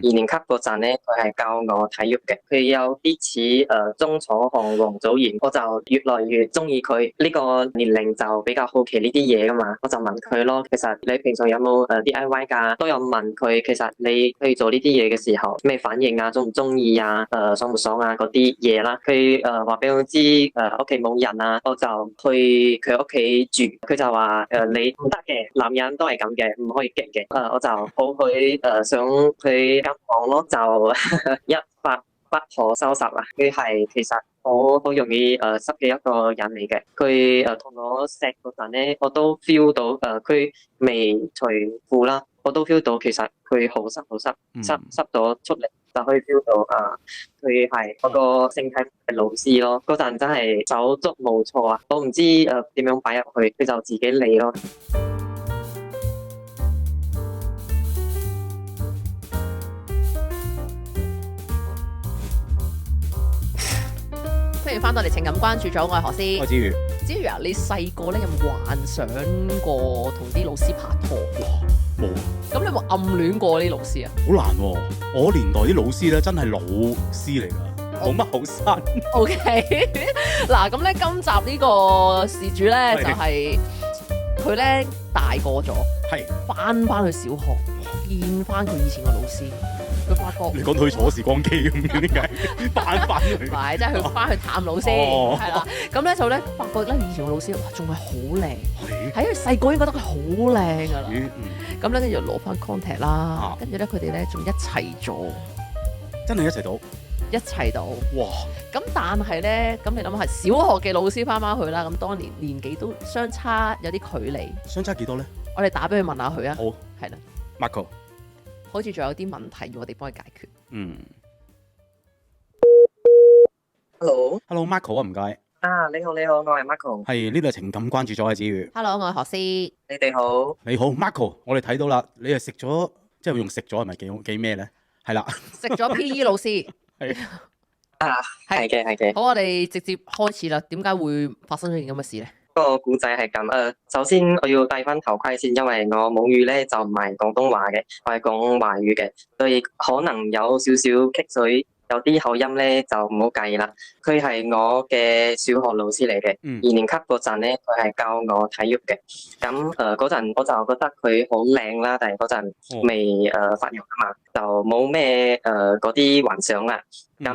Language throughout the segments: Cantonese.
年級嗰陣咧，佢係教我體育嘅，佢有啲似鐘楚紅、王祖賢，我就越來越中意佢。呢個年齡就比較好奇呢啲嘢噶嘛，我就問佢咯。其實你平常有冇DIY 㗎？都有問佢，其實你去做呢啲嘢嘅時候咩反應啊？中唔中意啊？爽唔爽啊？嗰啲嘢啦。佢話俾我知屋企冇人啊，我就去佢屋企住。佢就話你唔得嘅，男人都係咁嘅，唔可以激嘅。我就好去上佢間房咯，就一發不可收拾啦。佢係其實好容易濕嘅一個人嚟嘅。佢同我錫嗰陣咧，我都 feel 到佢未除褲啦，我都 feel 到其實佢好濕好濕，濕咗出嚟就可以 feel 到佢係嗰個性體嘅老師咯。嗰陣真係手足無措啊！我唔知點樣擺入去，佢就自己嚟咯。歡迎翻到嚟情感關注組，我係何詩。我知瑜，子瑜啊，你細個咧有冇幻想過同啲老師拍拖？冇啊，咁你有冇暗戀過啲老師啊？好難喎！我年代啲老師咧真係老師嚟㗎，冇乜後生。OK， 嗱咁咧，今集呢個事主咧就係佢咧大個咗，係翻去小學見翻佢以前個老師，佢發覺你講到去坐時光機咁嘅，點解翻去？唔係，即係佢翻去探老師，係啦。咁咧就咧發覺咧以前個老師哇仲係好靚，喺佢細個已經覺得佢好靚㗎啦。咁咧跟住攞翻 contact 啦，跟住咧佢哋咧仲一齊做，真係一齊到。一齊到，哇！咁但係咧，咁你諗下，小學嘅老師翻去啦，咁當年年紀都相差有啲距離，相差幾多咧？我哋打俾佢問下佢啊。好，係啦 Marco， 好似仲有啲問題要我哋幫佢解決。Hello Marco 啊，唔該。你好，我係 Marco。係呢度係情感關注咗嘅子瑜。Hello，我係何詩。你哋好。你好 ，Marco，我哋睇到啦，你係食咗，即係用食咗係咪幾咩咧？係啦，食咗 PE 老師。係係嘅。好，我哋直接開始啦。點解會發生咗件咁嘅事咧？個故仔係咁，首先我要戴翻頭盔先，因為我母語咧就唔係廣東話嘅，我係講華語嘅，所以可能有少少棘水，有啲口音咧就唔好介意啦。佢係我嘅小學老師嚟嘅，二年級嗰陣咧佢係教我體育嘅。咁嗰陣我就覺得佢好靚啦，但係嗰陣未發育啊嘛，就冇咩嗰啲幻想啦。咁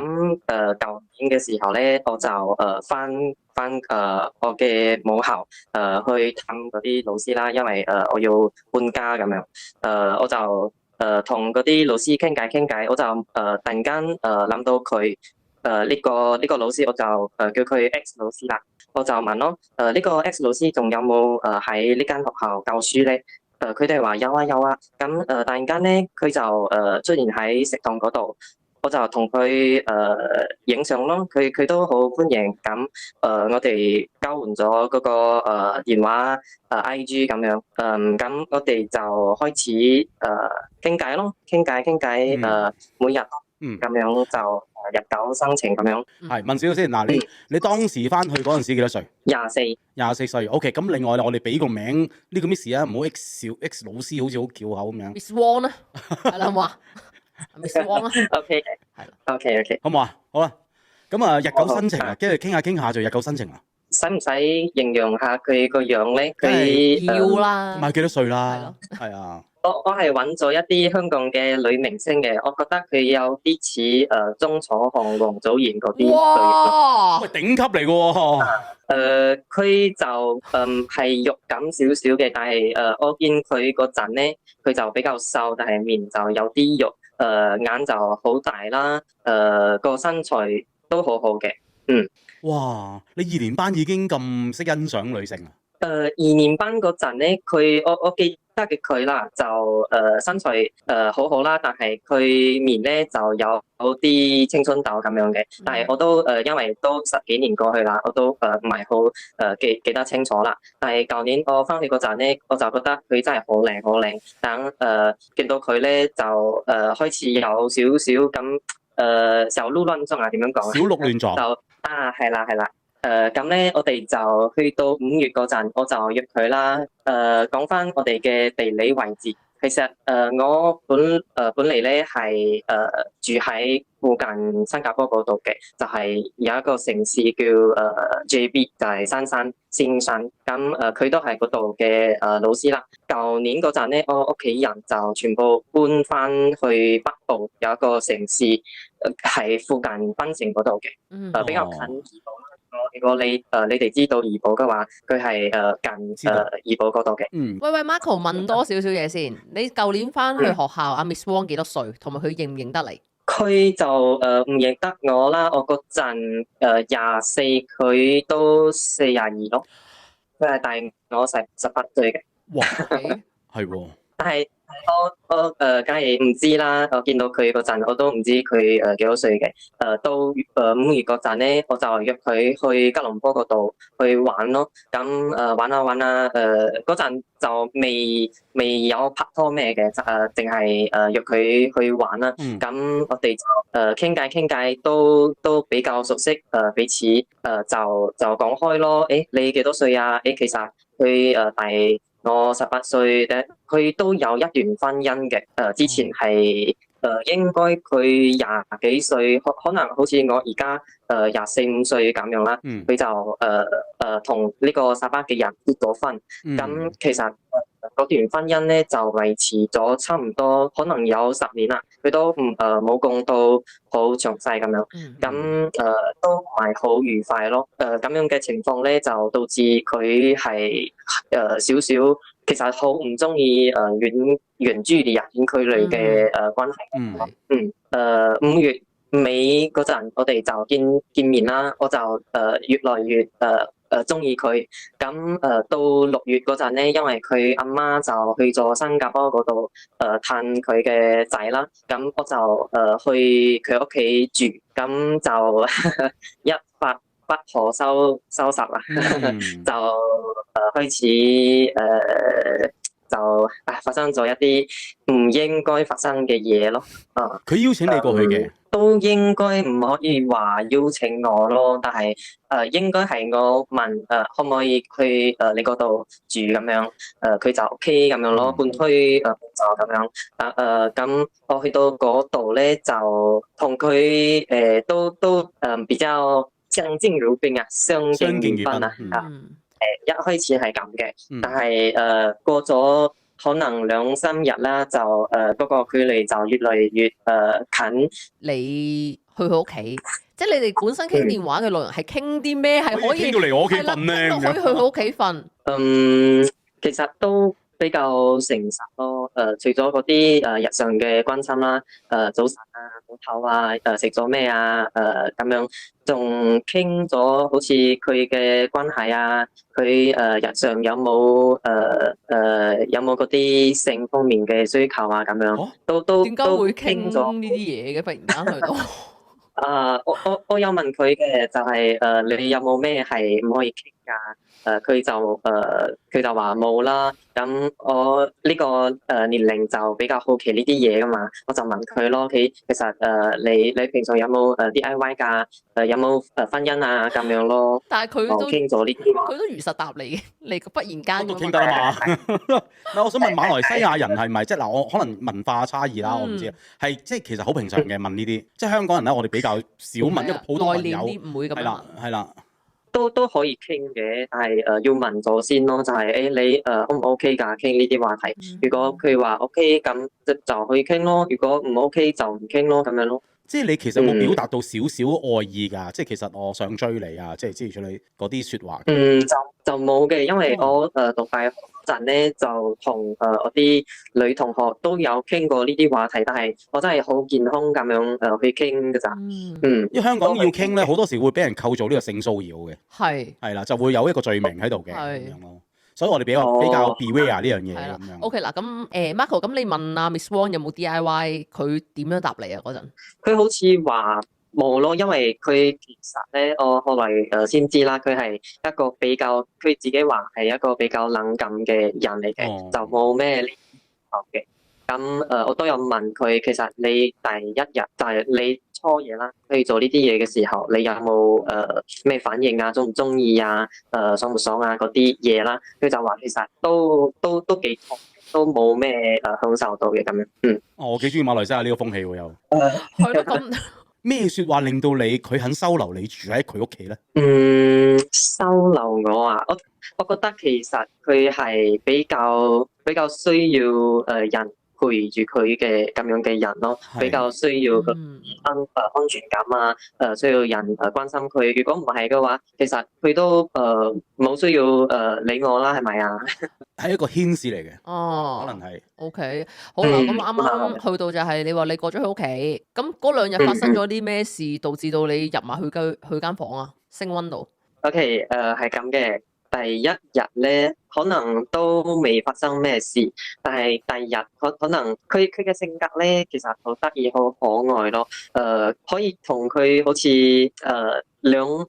舊年嘅時候咧，我就翻我嘅母校去探嗰啲老師啦，因為我要搬家咁樣。我就同嗰啲老師傾偈，我就突然間諗到佢呢個老師，我就叫佢 X 老師啦。我就問咯，呢個 X 老師仲有冇喺呢間學校教書咧？佢哋話有啊。咁突然間咧，佢就出現喺食堂嗰度。我就同佢影相咯，佢都好歡迎。咁我哋交換咗嗰個電話IG 咁樣。咁我哋就開始傾偈咯，傾偈每日咁樣就日久生情咁樣。係問少少先，嗱你當時翻去嗰陣時幾多歲？24歲。OK， 咁另外我哋俾個名呢個 Miss 啊，唔好 X 老師，好似好翹口咁樣。Miss Wong 啦，係啦，好嘛？Miss Wong 啦。OK，係啦。OK，好唔好啊？好啦，咁日久生情啊，跟住傾下就日久生情啦。使唔使形容下佢個樣咧？佢要啦，唔係幾多歲啦？係啊。我係揾咗一啲香港嘅女明星嘅，我覺得佢有啲似鐘楚紅、王祖賢嗰啲。哇！喂，頂級嚟嘅喎。佢就係肉感少少嘅，但係我見佢嗰陣咧，佢就比較瘦，但係面就有啲肉，眼就好大啦，個身材都好好嘅。哇！你2年班已經咁識欣賞女性啊？2年班嗰陣咧，我記得嘅佢啦，就身材好好啦，但係佢面咧就有啲青春痘咁樣嘅。但係我都因為都10幾年過去啦，我都唔係好記得清楚啦。但係舊年我翻去嗰陣咧，我就覺得佢真係好靚。等見到佢咧就開始有少少咁小鹿亂撞啊，點樣講？小鹿亂撞。就係啦。咁咧，我哋就去到5月嗰陣，我就約佢啦。講翻我哋嘅地理位置，佢其實我本嚟咧係住喺附近新加坡嗰度嘅，就係、是、有一個城市叫JB，就係新山。咁佢都係嗰度嘅老師啦。舊年嗰陣咧，我屋企人就全部搬翻去北部有一個城市，係附近檳城嗰度嘅，比較近怡保啦。如果你哋知道怡保嘅話，佢係近怡保嗰度嘅。喂，Marco 問多少少嘢先。你舊年翻去學校，阿 Miss Wong 幾多歲？同埋佢認唔認得你？佢就唔認得我啦。我嗰陣24，佢都42咯。佢係大我18歲嘅。哇，係喎。但係我梗係唔知啦。我見到佢嗰陣，我都唔知佢幾多歲嘅。到5月嗰陣咧，我就約佢去吉隆坡嗰度去玩咯。咁玩下嗰陣就未有拍拖咩嘅，淨係約佢去玩啦。咁我哋就傾偈都比較熟悉彼此，就講開咯。你幾多歲啊？其實佢大我18歲咧，佢都有一段婚姻嘅。之前係應該佢20幾歲，可能好似我而家24、5歲咁樣啦。佢就同呢個沙巴嘅人結咗婚。咁其實嗰段婚姻咧就維持咗差唔多，可能有10年啦。佢都冇講到好詳細咁樣。咁都唔係好愉快咯。咁樣嘅情況咧，就導致佢係少少，其實好唔中意遠距離遠距離嘅關係。5月尾嗰陣，我哋就見面啦。我就越來越中意佢。咁到6月嗰陣咧，因為佢阿媽就去咗新加坡嗰度探佢嘅仔啦。咁我就去佢屋企住，咁就一發不可收拾啦。就開始就發生咗一啲唔應該發生嘅嘢咯。佢邀請你過去嘅？都應該唔可以話邀請我咯，但係應該係我問可唔可以去你嗰度住咁樣。佢就 OK 咁樣咯，半推就咁樣。咁我去到嗰度咧，就同佢都比較相敬如賓啊，相敬如賓啊。一開始係咁嘅，但係過咗可能2-3日啦，就嗰個距離就越嚟越近。你去佢屋企，即係你哋本身傾電話嘅內容係傾啲咩？係可以傾到嚟我屋企瞓咧，可以去佢屋企瞓。其實都比較誠實咯。除咗嗰啲日常嘅關心啦，早晨啊、早唞啊、食咗咩啊，咁樣，仲傾咗好似佢嘅關係啊，佢日常有冇嗰啲性方面嘅需求啊，咁樣，都點解會傾咗呢啲嘢嘅？忽然間去到我有問佢嘅，就係你有冇咩係唔可以傾㗎？佢就話冇啦。咁我呢個年齡就比較好奇呢啲嘢㗎嘛，我就問佢咯。其實你平常有冇DIY 㗎？有冇婚姻啊咁樣咯？但係佢都傾咗呢啲，佢都如實答你嘅。你忽然間都傾得啦嘛。嗱，我想問馬來西亞人係咪即係嗱？我可能文化差異啦，我唔知係即係其實好平常嘅問呢啲。即係香港人咧，我哋比較少問一個普通朋友，唔會咁樣。係啦。都可以傾嘅，但係要問咗先咯，就係你O 唔 OK 㗎？傾呢啲話題。如果佢話 OK，咁就可以傾咯。如果唔 OK 就唔傾咯，咁樣咯。即係你其實有冇表達到少少愛意㗎？即係其實我想追你啊！即係之類嗰啲説話。就冇嘅，因為我讀大學嗰陣咧，就同我啲女同學都有傾過呢啲話題，但係我真係好健康咁樣去傾㗎咋。因為香港要傾咧，好多時會俾人構造呢個性騷擾嘅。係啦，就會有一個罪名喺度嘅咁樣咯。所以我哋比較 beware 呢樣嘢咁樣。OK 嗱，咁Marco，咁你問阿 Miss Wong 有冇 DIY，佢點樣答你啊？嗰陣佢好似話冇咯，因為佢其實咧，我後來先知啦，佢係一個比較，佢自己話係一個比較冷感嘅人嚟嘅，就冇咩呢啲嘅。咁我都有問佢，其實你第一日就係你初夜啦，去做呢啲嘢嘅時候，你有冇咩反應啊？中唔中意啊？爽唔爽啊？嗰啲嘢啦，佢就話其實都幾痛。都冇咩享受到嘅咁樣。我幾中意馬來西亞呢個風氣喎又。係咯咁。咩説話令到佢肯收留你住喺佢屋企咧？收留我啊，我覺得其實佢係比較需要人陪住佢嘅咁樣嘅人咯，比較需要安全感啊，需要人關心佢。如果唔係嘅話，其實佢都冇需要理我啦，係咪啊？係一個牽涉嚟嘅，可能係。OK， 好啦，咁啱啱去到就係你話你過咗佢屋企，咁嗰2日發生咗啲咩事，導致到你入埋去間房啊？升溫度。OK，係咁嘅。第一日咧，可能都未發生咩事，但係第二日可能佢嘅性格咧，其實好得意、好可愛咯。可以同佢好似點樣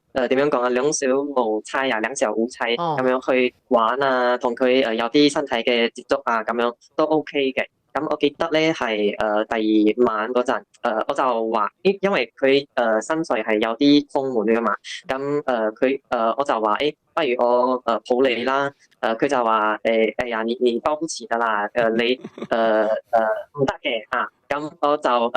講啊，兩小無猜啊，兩小無猜咁樣去玩啊，同佢有啲身體嘅接觸啊，咁樣都 OK 嘅。咁我記得咧係第二晚嗰陣，我就話，因為佢身水係有啲豐滿㗎嘛，咁我就話不如我抱你啦，佢就話哎呀你抱不起的啦，你唔得嘅啊，咁我就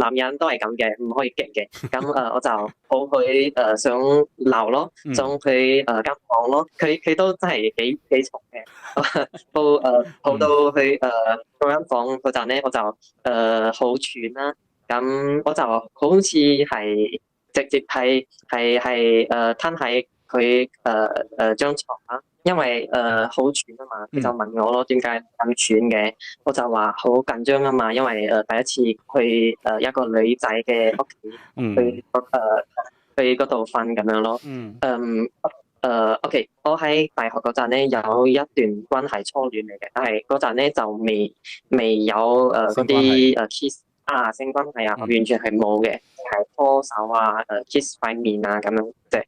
男人都係咁嘅，唔可以激嘅，咁我就抱佢上樓咯，上佢間房咯，佢都真係幾重嘅，抱到去嗰間房嗰陣咧，我就好喘啦，咁我就好似係直接係攤喺佢張床啦，因為好喘啊嘛，佢就問我咯，點解咁喘嘅？我就話好緊張啊嘛，因為第一次去一個女仔嘅屋企，去嗰度瞓咁樣咯。OK， 我喺大學嗰陣咧有一段關係初戀嚟嘅，但係嗰陣咧就未有嗰啲kiss 啊性關係啊，完全係冇嘅，係拖手啊kiss 塊面啊咁樣即係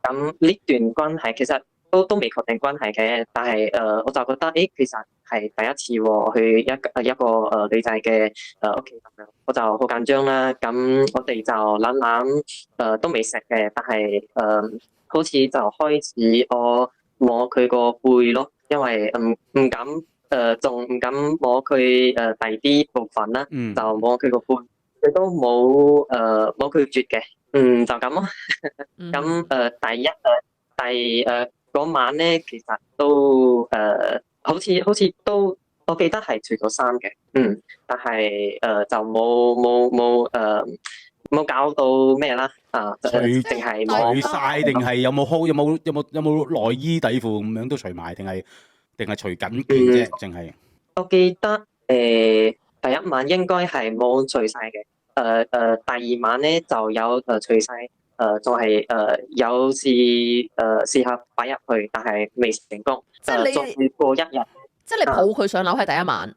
咁呢段關係其實都未確定關係嘅，但係我就覺得其實係第一次喎，去一個女仔嘅屋企咁樣，我就好緊張啦。咁我哋就攬都未食嘅，但係好似就開始我摸佢個背咯，因為唔敢仲唔敢摸佢第二啲部分啦，就摸佢個背，佢都冇拒絕嘅。就咁咯。咁第嗰晚咧，其實都好似都我記得係除咗衫嘅，但係就冇搞到咩啦，淨係除晒定係有冇內衣底褲咁樣都除埋，定係除緊件啫，淨係。我記得第一晚應該係冇除晒嘅。第二晚咧就有除晒，仲係有試下擺入去，但係未成功。即係你再過一日，即係你抱佢上樓係第一晚。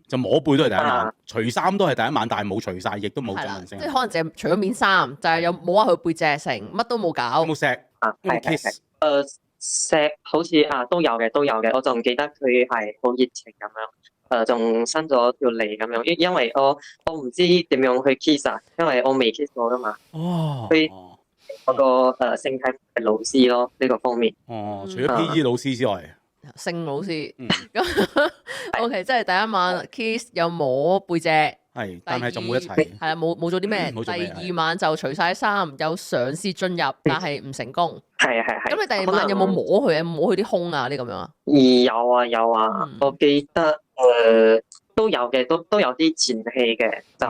就摸背都係第一晚，除衫都係第一晚，但係冇除晒，亦都冇進行性。即係可能淨係除咗面衫，就係有摸下佢背脊成，乜都冇搞。有冇錫？係錫好似都有嘅，我仲記得佢係好熱情咁樣。仲伸咗條脷咁樣，因為我唔知點樣去 kiss 啊，因為我未 kiss 過噶嘛。佢嗰個性體嘅老師咯，呢個方面。除咗 PE 老師之外，性老師。咁 OK， 即係第一晚 kiss 又摸背脊，係，但係就冇一齊。係啊，冇做啲咩。第二晚就除晒衫，有嘗試進入，但係唔成功。係。咁你第二晚有冇摸佢啊？摸佢啲胸啊？啲咁樣啊？有啊，我記得都有嘅，都有啲前戲嘅，就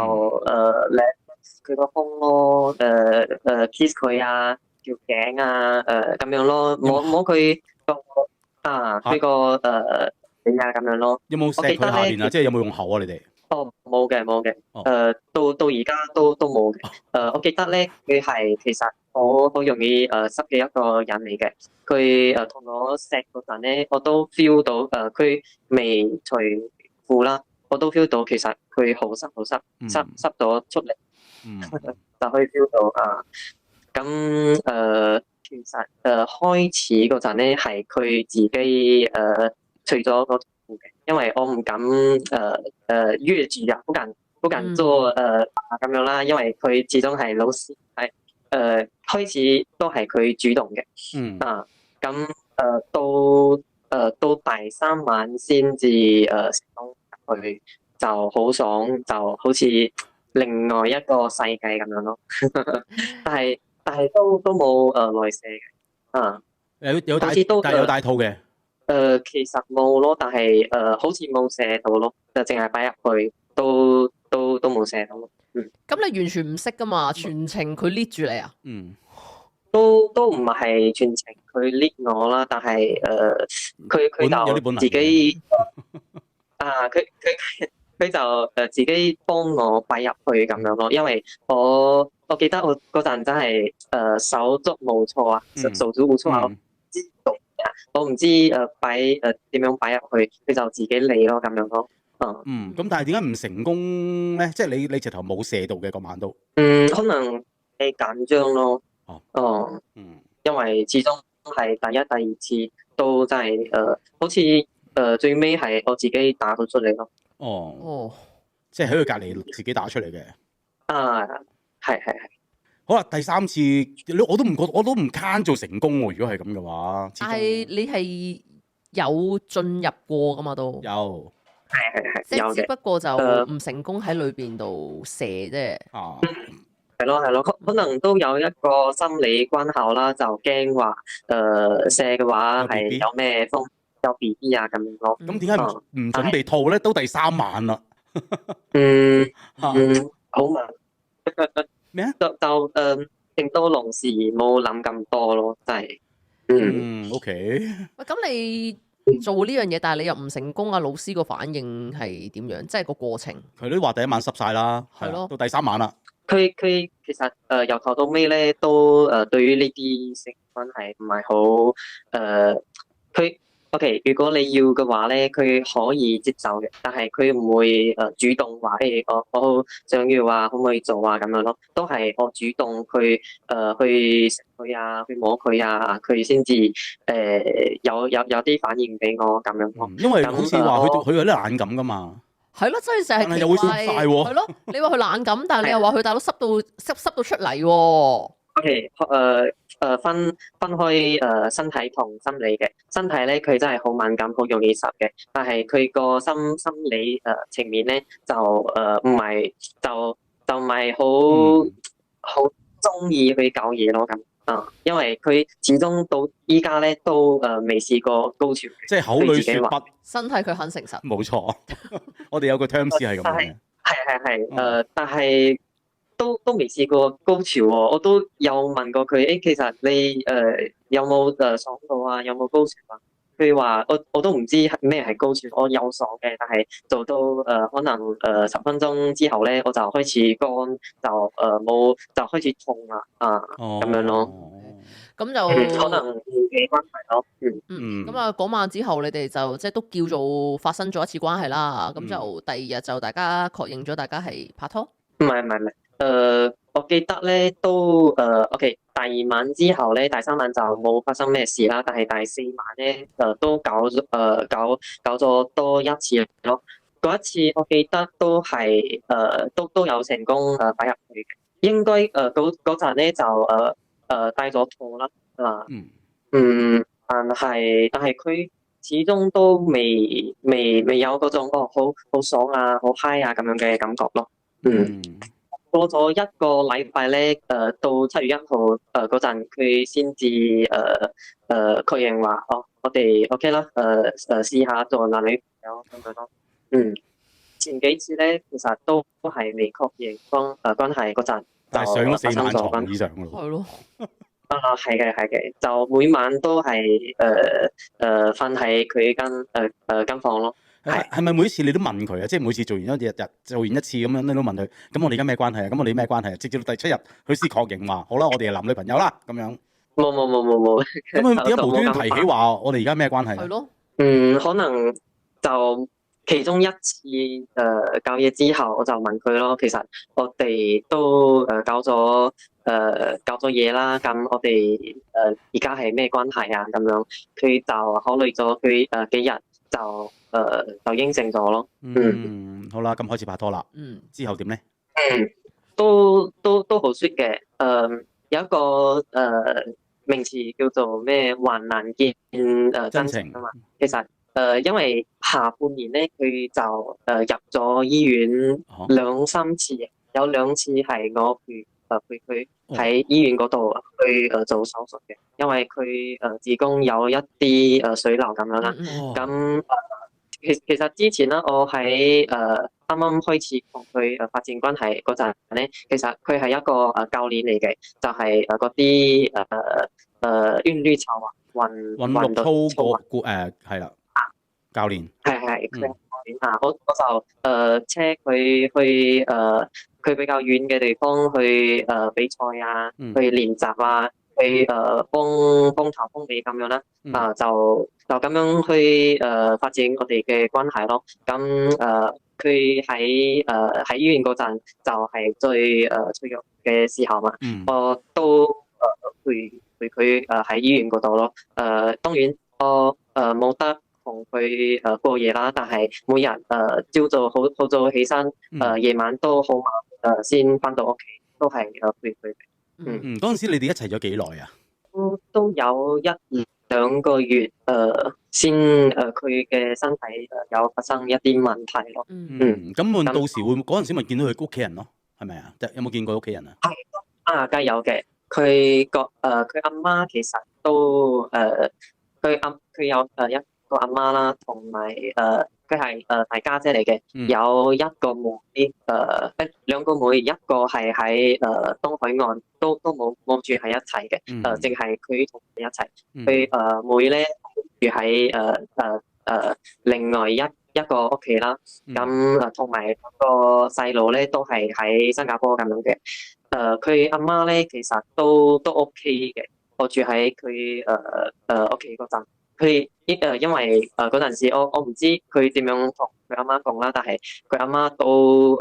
佢個胸咯，kiss 佢啊，條頸啊，咁樣咯，摸佢個佢個點啊咁樣咯。有冇錫佢下邊啊？即係有冇用口啊？你哋？冇嘅。到而家都冇嘅。我記得咧，佢係其實好容易濕嘅一個人嚟嘅。佢同我錫嗰陣咧，我都 feel 到佢未除褲啦，我都 feel 到其實佢好濕咗出嚟，就可以 feel 到咁其實開始嗰陣咧係佢自己除咗個褲嘅，因為我唔敢約住啊，不敢做咁樣啦，因為佢始終係老師，係開始都係佢主動嘅。咁到到第三晚先至成功入去，就好爽，就好似另外一個世界咁樣咯。但係都冇內射嘅，好似都但係有帶套嘅。其實冇咯，但係好似冇射到咯，就淨係擺入去，都冇射到咯。咁你完全唔識噶嘛？全程佢 lead 住你啊？都唔係全程佢 lead 我啦，但係佢就自己佢就自己幫我擺入去咁樣咯，因為我記得我嗰陣真係手足無措啊，手足無措啊，我唔知點樣擺入去，佢就自己嚟咯咁樣咯。咁但係點解唔成功咧？即係你直頭冇射到嘅嗰晚都。可能你緊張咯。因為始終係第一、第二次都真係好似最尾係我自己打到出嚟咯。即係喺佢隔離自己打出嚟嘅。係。好啦，第三次我都唔慳做成功喎。如果係咁嘅話，但係你係有進入過噶嘛？都有，係即係只不過就唔成功喺裏邊度射啫。係咯，可能都有一個心理關口啦，就驚話射嘅話係有咩風有 BB 啊咁樣咯。咁點解唔準備套咧？都第三晚啦。好慢。咩啊？就令到龍時冇諗咁多咯，真係。OK。喂，咁你做呢樣嘢，但係你又唔成功啊？老師個反應係點樣？即係個過程。佢都話第一晚濕晒啦，係咯，到第三晚啦。佢其實由頭到尾咧都對於呢啲性關係唔係好佢。OK， 如果你要嘅話咧，佢可以接受嘅，但係佢唔會主動話我想要啊，可唔可以做啊咁樣咯？都係我主動去食佢啊，去摸佢啊，佢先至有啲反應俾我咁樣咯。因為好似話佢有啲冷感噶嘛。係咯，真係成日又會濕晒喎。係咯，你話佢冷感，但係你又話佢大佬濕到出嚟喎。OK，分開身體同心理嘅。身體咧，佢真係好敏感，好容易濕嘅。但係佢個心理情面咧，就唔係就唔係好中意去搞嘢咯咁。因為佢始終到依家咧都未試過高潮。即係口裏說不，身體佢很誠實。冇錯，我哋有個 terms 係咁嘅。係，但係。都未試過高潮喎，我都有問過佢，其實你有冇爽到啊？有冇高潮啊？佢話我都唔知咩係高潮，我有爽嘅，但係做到可能10分鐘之後咧，我就開始乾，就冇就開始痛啦咁樣咯。咁就可能年紀關係咯。咁啊嗰晚之後，你哋就即係都叫做發生咗一次關係啦。咁就第二日就大家確認咗大家係拍拖。唔係。我記得咧都OK，第二晚之後咧，第三晚就冇發生咩事啦。但係第四晚咧，都搞咗多一次咯。嗰一次我記得都係都有成功擺入去嘅。應該嗰陣咧就戴咗套啦。但係佢始終都未有嗰種好爽啊，好 high 啊咁樣嘅感覺咯。過咗一個禮拜咧，到7月1號嗰陣，佢先至確認話，我哋 OK 啦，試下做男女朋友咁樣咯。前幾次咧，其實都係未確認關係嗰陣，但係上咗4晚床以上咯。係咯。係嘅，就每晚都係瞓喺佢間房咯。係咪每次你都問佢啊？即係每次做完一次咁樣，你都問佢。咁我哋而家咩關係啊？咁我哋咩關係啊？直至到第7日，佢先確認話好啦，我哋係男女朋友啦咁樣。冇。咁佢點解無端端提起話我哋而家咩關係？係咯。可能就其中一次搞嘢之後，我就問佢咯。其實我哋都搞咗嘢啦。咁我哋而家係咩關係啊？咁樣佢就考慮咗佢幾日就應承咗咯。好啦，咁開始拍拖啦。之後點咧？都好 sweet 嘅。有一個名詞叫做咩患難見真情啊嘛。其實因為下半年咧，佢就入咗醫院2、3次，有2次係我陪佢喺醫院嗰度去做手術嘅，因為佢子宮有一啲水流咁樣啦。咁其實之前咧，我喺啱啱開始同佢發展關係嗰陣咧，其實佢係一個教練嚟嘅，就係嗰啲韻律操啊，韻律操係啦，教練係佢係教練啊，我就車佢去佢比較遠嘅地方去比賽啊，去練習啊。去幫頭幫尾咁樣啦，就咁樣去發展我哋嘅關係咯。咁佢喺醫院嗰陣就係最脆弱嘅時候嘛，我都陪佢喺醫院嗰度咯。當然我冇得同佢過夜啦，但係每日朝早好早起身，夜晚都好晚先翻到屋企，都係陪佢。嗰陣時你哋一齊咗幾耐啊？都有1-2個月，先佢嘅身體有發生一啲問題咯。咁到時會嗰陣時咪見到佢屋企人咯，係咪啊？有冇見過屋企人啊？係梗係有嘅。佢阿媽其實都佢有一個阿媽啦，同埋佢係大家姐嚟嘅，有一個妹，2個妹，一個係喺東海岸，都冇住喺一齊嘅，淨係佢同佢一齊。佢妹咧住喺另外一個屋企啦，咁同埋個細路咧都係喺新加坡咁樣嘅。佢阿媽咧其實都 OK 嘅，我住喺佢屋企嗰陣。佢因為嗰陣時我唔知佢點樣同佢阿媽講啦，但係佢阿媽都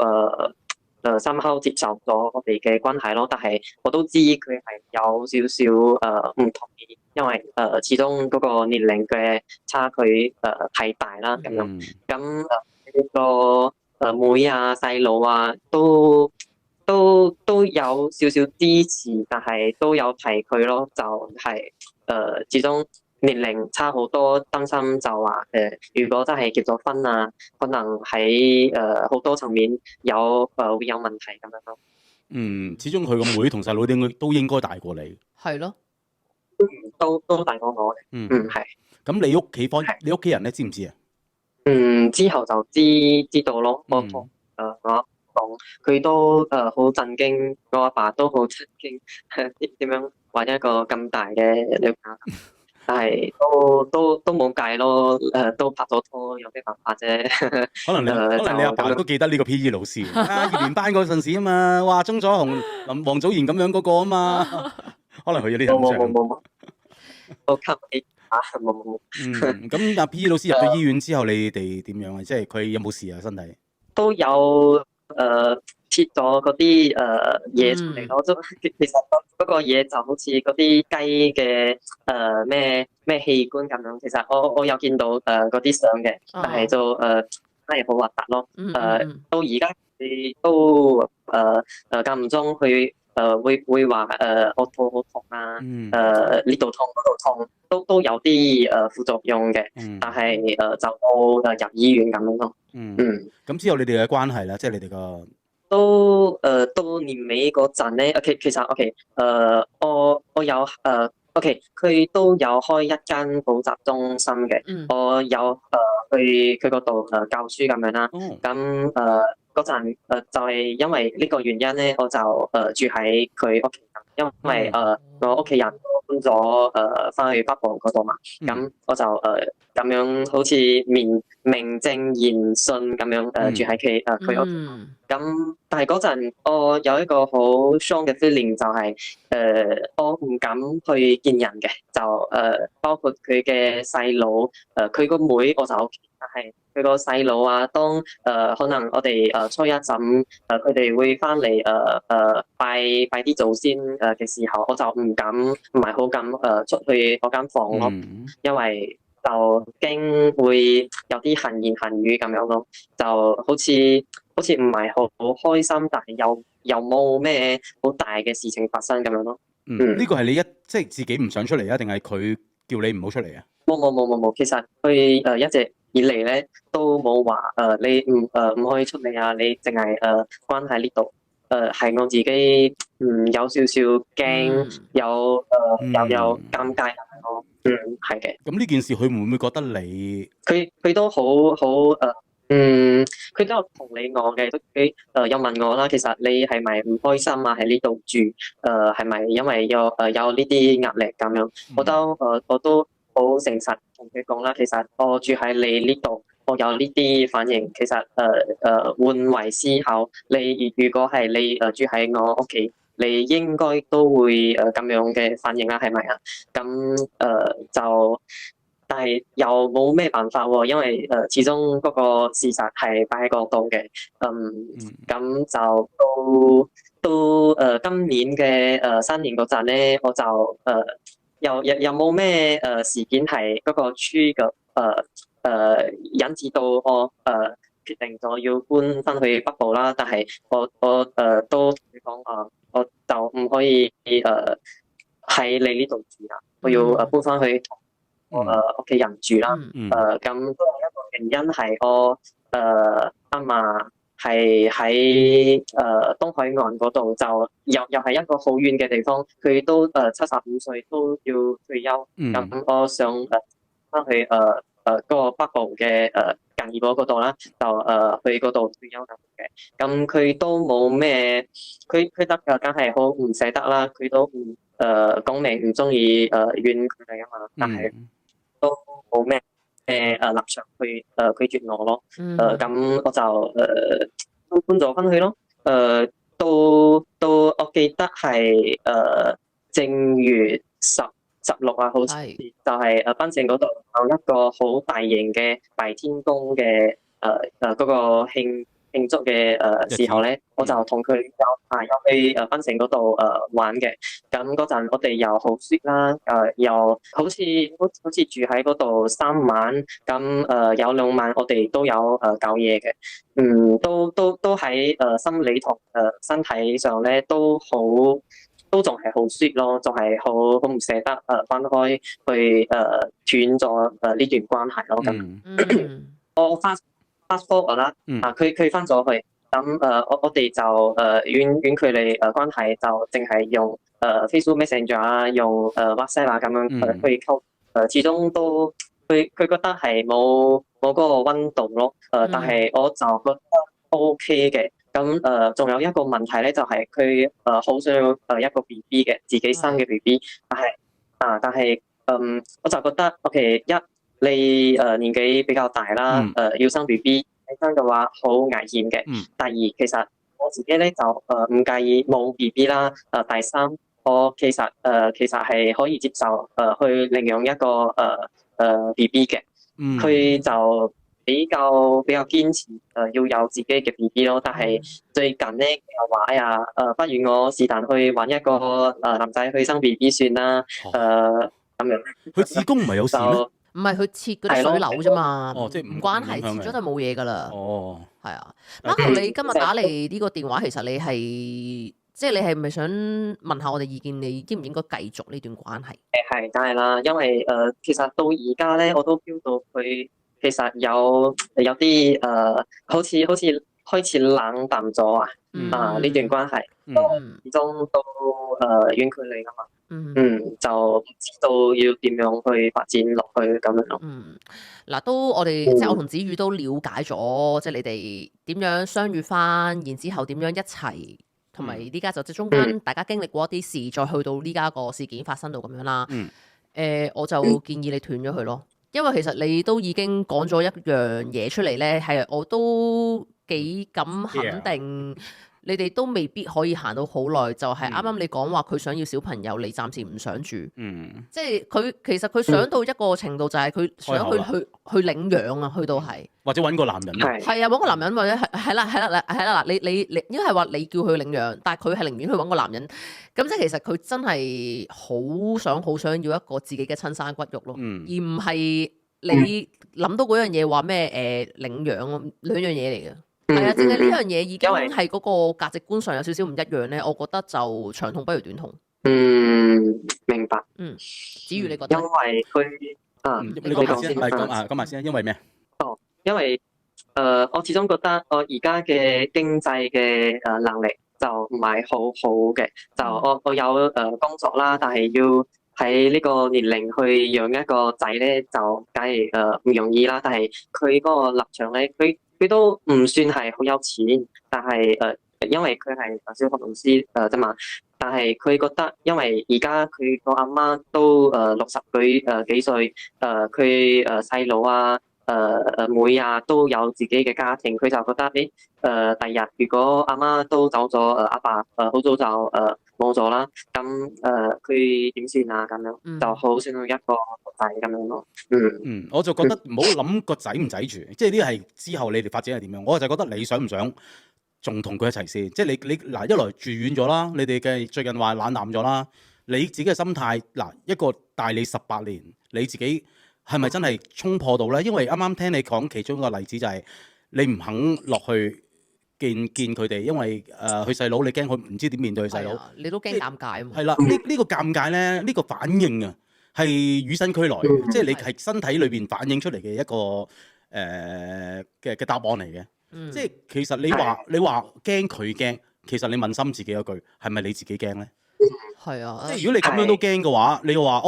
深刻接受咗我哋嘅關係咯。但係我都知佢係有少少唔同意，因為始終嗰個年齡嘅差距太大啦咁樣。咁呢個妹啊細佬啊都有少少支持，但係都有提佢咯，就係始終年齡差好多，擔心就話如果真係結咗婚啊，可能喺好多層面會有問題咁樣咯。始終佢個妹同細佬都應該大過你。係咯。都大過我嘅。係。咁你屋企人咧知唔知啊？之後就知道咯。我同我講，佢都好震驚，我阿爸都好震驚，點樣揾一個咁大嘅女朋友。但係都冇計咯，都拍咗拖，有咩辦法啫？可能你阿爸都記得呢個 PE 老師2年班嗰陣時啊嘛，哇，鍾楚紅、王祖賢咁樣嗰個啊嘛，可能佢有啲印象。冇，我吸氣冇。咁阿 PE 老師入咗醫院之後，你哋點樣啊？即係佢有冇事啊？身體都有切咗嗰啲嘢出嚟咯，其實嗰個嘢就好似嗰啲雞嘅咩器官咁樣。其實我有見到嗰啲相嘅，但係就真係好核突咯。到而家你都間唔中去會話我肚好痛啊，呢度痛嗰度痛，都有啲副作用嘅。但係就冇入醫院咁樣咯。咁之後你哋嘅關係咧，即係你哋個到年尾嗰陣咧，其實我有佢都有開一間補習中心嘅，我有去佢嗰度教書咁樣啦。咁嗰陣就係因為呢個原因咧，我就住喺佢屋企，因為我屋企人搬咗翻去北部嗰度嘛。咁我就咁樣好似名正言順咁樣住喺佢屋企。咁但係嗰陣我有一個好 strong 嘅 feeling， 就係我唔敢去見人嘅，就包括佢嘅細佬，佢個妹我就 OK， 但係佢個細佬啊，當可能我哋初一陣佢哋會翻嚟拜啲祖先嘅時候，我就唔係好敢出去嗰間房咯，因為就驚會有啲閒言閒語咁樣咯，就好似唔係好開心，但係又冇咩好大嘅事情發生咁樣咯。呢個係你即係自己唔想出嚟啊，定係佢叫你唔好出嚟啊？冇，其實佢一直以嚟咧都冇話你唔可以出嚟啊，你淨係關喺呢度。係我自己有少少驚，有尷尬咯。係嘅。咁呢件事佢會唔會覺得你？佢都好佢都有同理我嘅，佢有問我啦。其實你係咪唔開心啊？喺呢度住係咪因為有呢啲壓力咁樣？我都好誠實同佢講啦。其實我住喺你呢度，我有呢啲反應。其實換位思考，你如果係你住喺我屋企，你應該都會咁樣嘅反應啦，係咪啊？咁就。但係又冇咩辦法喎，因為始終嗰個事實係擺喺嗰度嘅。咁就到今年嘅新年嗰陣咧，我就又冇咩事件係嗰個trigger引致到我決定咗要搬翻去北部啦。但係我都同佢講我就唔可以喺你呢度住啦，我要搬翻去我屋企人住啦。咁都有一個原因係我阿嫲係喺東海岸嗰度，就又係一個好遠嘅地方。佢都75歲都要退休。咁我想翻去嗰個北部嘅近義嗰度啦，就去嗰度退休咁嘅。咁佢都冇咩，佢得梗係好唔捨得啦。佢都講明唔中意遠距離啊嘛，但係都冇咩立場去拒絕我咯。咁我就搬咗翻去咯。到我記得係正月16啊，好似就係檳城嗰度有一個好大型嘅拜天公嘅嗰個慶祝嘅時候咧，我就同佢有去檳城嗰度玩嘅。咁嗰陣我哋又好 sweet 啦，又好似住喺嗰度3晚，咁有2晚我哋都有搞嘢嘅。都喺心理同身體上咧都仲係好 sweet 咯，仲係好唔捨得分開去斷咗呢段關係咯。咁我fast forward 啦，佢翻咗去，咁我哋就遠距離關係就淨係用Facebook Messenger 啊，用WhatsApp 啊咁樣去溝，始終都佢覺得係冇嗰個溫度咯。但係我就覺得 OK 嘅。咁仲有一個問題咧，就係佢好想要一個 BB 嘅，自己生嘅 BB，但係我就覺得 OK，你年紀比較大啦，要生 BB， 生嘅話好危險嘅。第二，其實我自己咧就唔介意冇 BB 啦。第三，我其實係可以接受去領養一個BB 嘅。佢就比較堅持要有自己嘅 BB 咯。但係最近咧又話不如我是但去揾一個男仔去生 BB 算啦。咁樣。佢子宮唔係有事咩？唔係佢切嗰啲水瘤啫嘛。即係唔關係，切咗就冇嘢噶啦。係啊。Marco，你今日打嚟呢個電話，其實你係咪想問下我哋意見？你應唔應該繼續呢段關係？係，梗係啦，因為其實到而家咧，我都 feel 到佢其實有啲好似開始冷淡咗啊。呢段關係始終都遠距離㗎嘛。就唔知道要點樣去發展落去咁樣咯。嗱，我哋即係我同子宇都了解咗，即係你哋點樣相遇翻，然之後點樣一齊，同埋呢家就即係中間大家經歷過一啲事，再去到呢家個事件發生到咁樣啦。我就建議你斷咗佢咯，因為其實你都已經講咗一樣嘢出嚟咧，係我都幾敢肯定。你哋都未必可以行到好耐，就係啱啱你講話佢想要小朋友，你暫時唔想住。即係其實佢想到一個程度，就係佢想去領養啊，去到係或者揾個男人。係啊，揾個男人或者係啦嗱，你應該係話你叫佢領養，但係佢係寧願去揾個男人。咁即係其實佢真係好想要一個自己嘅親生骨肉咯，而唔係你諗到嗰樣嘢話咩領養兩樣嘢嚟嘅。係啊，淨係呢樣嘢已經係嗰個價值觀上有少少唔一樣咧，我覺得就長痛不如短痛。子瑜你覺得？因為佢你講埋先，講埋先，因為咩？因為我始終覺得我而家嘅經濟嘅能力就唔係好好嘅，就我有工作啦，但係要喺呢個年齡去養一個仔咧，就梗係唔容易啦。但係佢嗰個立場咧，佢都唔算係好有錢，但係因為佢係小學老師啫嘛。但係佢覺得，因為而家佢個阿媽都60幾歲，佢細佬啊。妹啊都有自己嘅家庭，佢就覺得第日如果阿媽都走咗，阿爸好早就冇咗啦，咁佢點算啊？咁樣就好想要一個仔咁樣咯。我就覺得唔好諗個仔唔仔住，即係呢係之後你哋發展係點樣？我就覺得你想唔想仲同佢一齊先？即係你嗱，一來住遠咗啦，你哋嘅最近話冷淡咗啦，你自己嘅心態嗱，一個大你18年，你自己。係咪真係衝破到咧？因為啱啱聽你講其中一個例子就係你唔肯落去見佢哋，因為佢細佬你驚佢唔知點面對佢細佬，你都驚尷尬啊嘛。係啦，呢個尷尬咧，呢個反應啊係與生俱來嘅，即係你係身體裏邊反映出嚟嘅一個嘅答案嚟嘅。即係其實你話驚佢驚，其實你問心自己一句，係咪你自己驚咧？係啊，即係如果你咁樣都驚嘅話，你話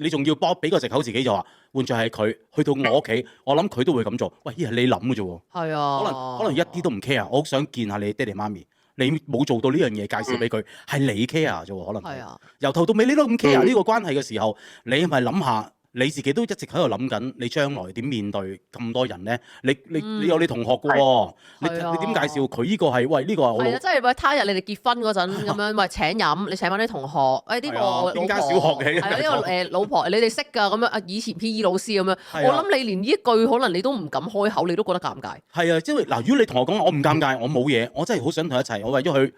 你仲要俾個藉口自己就話，換作係佢去到我屋企，我諗佢都會咁做。喂，依係你諗嘅啫喎。係啊，可能一啲都唔 care。我好想見下你爹哋媽咪，你冇做到呢樣嘢介紹俾佢，係你 care 啫喎。可能係啊，由頭到尾你都咁 care 呢個關係嘅時候，你咪諗下。你自己都一直喺度諗緊，你將來點面對咁多人咧？你有你同學嘅喎，你點介紹佢呢個係？喂，呢個係我。係啊，即係喂，他日你哋結婚嗰陣咁樣，喂請飲，你請翻啲同學，呢個老婆，邊間小學嘅？係啊，呢個老婆，你哋識㗎咁樣以前 PE 老師咁樣，我諗你連呢一句可能你都唔敢開口，你都覺得尷尬。係啊，即係嗱，如果你同我講我唔尷尬，我冇嘢，我真係好想同佢一齊，我為咗佢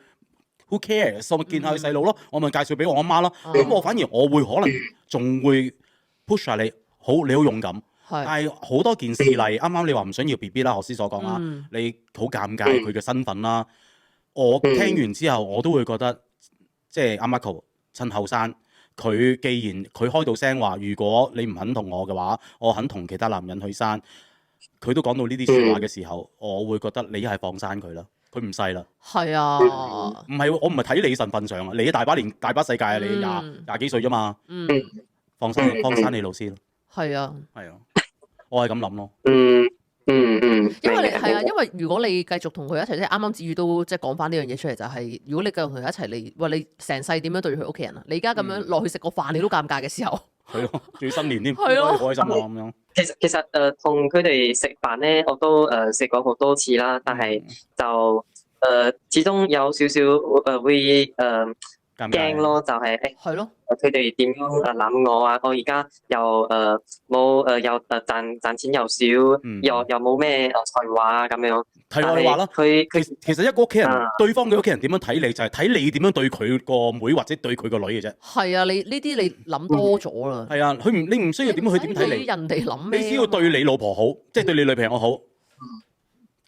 who cares，我咪見下佢細佬咯，我咪介紹俾我阿媽咯。咁我反而我會可能仲會 push 下你。好，你好勇敢，但係好多件事例，啱啱你話唔想要 BB 啦，學師所講啦，你好尷尬佢嘅身份啦。我聽完之後，我都會覺得，即係阿 Michael 趁後生，佢既然佢開到聲話，如果你唔肯同我嘅話，我肯同其他男人去生，佢都講到呢啲説話嘅時候，我會覺得你一係放生佢啦，佢唔細啦。係啊，唔係我唔係睇你神份上啊，你大把年大把世界啊，你廿幾歲啫嘛，放生你老師咯。係啊，我係咁諗咯。因為你係啊，因為如果你繼續同佢一齊，即係啱啱子宇都即係講翻呢樣嘢出嚟，就係如果你繼續同佢一齊，你話你成世點樣對佢屋企人啊？你而家咁樣落去食個飯，你都尷尬嘅時候。係咯，仲要新年添，係咯，開心啊咁樣。其實同佢哋食飯咧，我都食過好多次啦，但係就始終有少少會驚咯，就係係咯，佢哋點樣諗我啊？我而家又冇又賺錢又少，又冇咩才華啊咁樣。睇我哋話啦，其實一個屋企人，對方嘅屋企人點樣睇你，就係睇你點樣對佢個妹或者對佢個女嘅啫。係啊，你呢啲你諗多咗啦。係啊，你唔需要點樣去點睇你。人哋諗咩？你只要對你老婆好，即係對你女朋友好。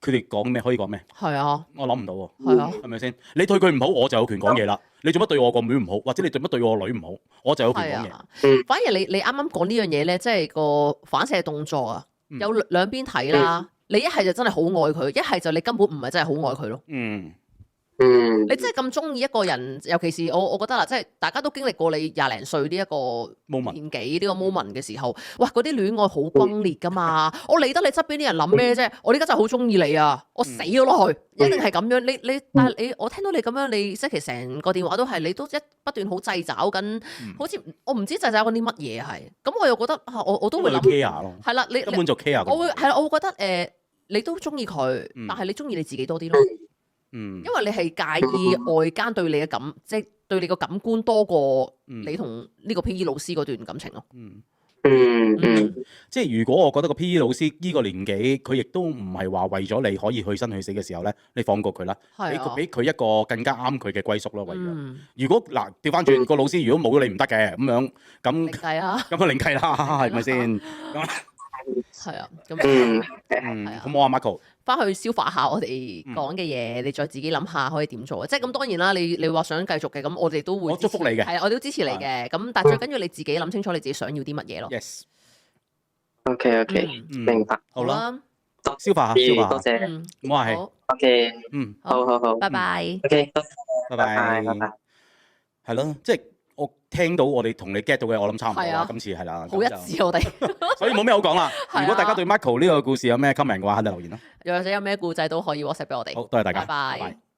佢哋講咩可以講咩？係啊，我諗唔到喎。係啊，係咪先？你對佢唔好，我就有權講嘢啦。你做乜對我個妹唔好，或者你做乜對我個女唔好，我就有權講嘢。反而你啱啱講呢樣嘢咧，即係個反射動作啊，有兩邊睇啦。你一係就真係好愛佢，一係就你根本唔係真係好愛佢咯。你真係咁中意一個人，尤其是我覺得啦，即係大家都經歷過你20零歲呢一個年紀呢個 moment 嘅時候，哇！嗰啲戀愛好轟烈噶嘛，我理得你側邊啲人諗咩啫？我而家真係好中意你啊，我死咗落去，一定係咁樣。但係我聽到你咁樣，你即係其實成個電話都係你都不斷好掣肘緊，好似我唔知掣肘緊啲乜嘢係。咁我又覺得我都會諗 care 咯，係啦，你根本就 care。我會覺得你都中意佢，但係你中意你自己多啲咯。因為你係介意外間對你嘅即係對你個感官多過你同呢個 PE 老師嗰段感情咯。即係如果我覺得個 PE 老師呢個年紀，佢亦都唔係話為咗你可以去生去死嘅時候咧，你放過佢啦，俾佢一個更加啱佢嘅歸宿咯。為咗如果嗱調翻轉個老師，如果冇咗你唔得嘅咁樣，咁另計啊，咁另計啦，係咪先？係啊，咁係啊，好冇啊 Michael。翻去消化下我哋講嘅嘢，你再自己諗下可以點做啊！即係咁當然啦，你話想繼續嘅，咁我哋都會我祝福你嘅，係啊，我哋都支持你嘅。咁但係最緊要你自己諗清楚你自己想要啲乜嘢咯。Yes。OK，明白。好啦，消化下，多謝。唔好客氣。OK，好，拜拜。 OK，拜拜。係咯，即係我聽到我哋同你 get 到嘅，我諗差唔多啦。今次係啦，好一致我哋，所以冇咩好講啦。如果大家對 Michael 呢個故事有咩 comment 嘅話，肯定留言啦。又或者有咩故仔都可以 WhatsApp 俾我哋。好，多謝大家，拜拜。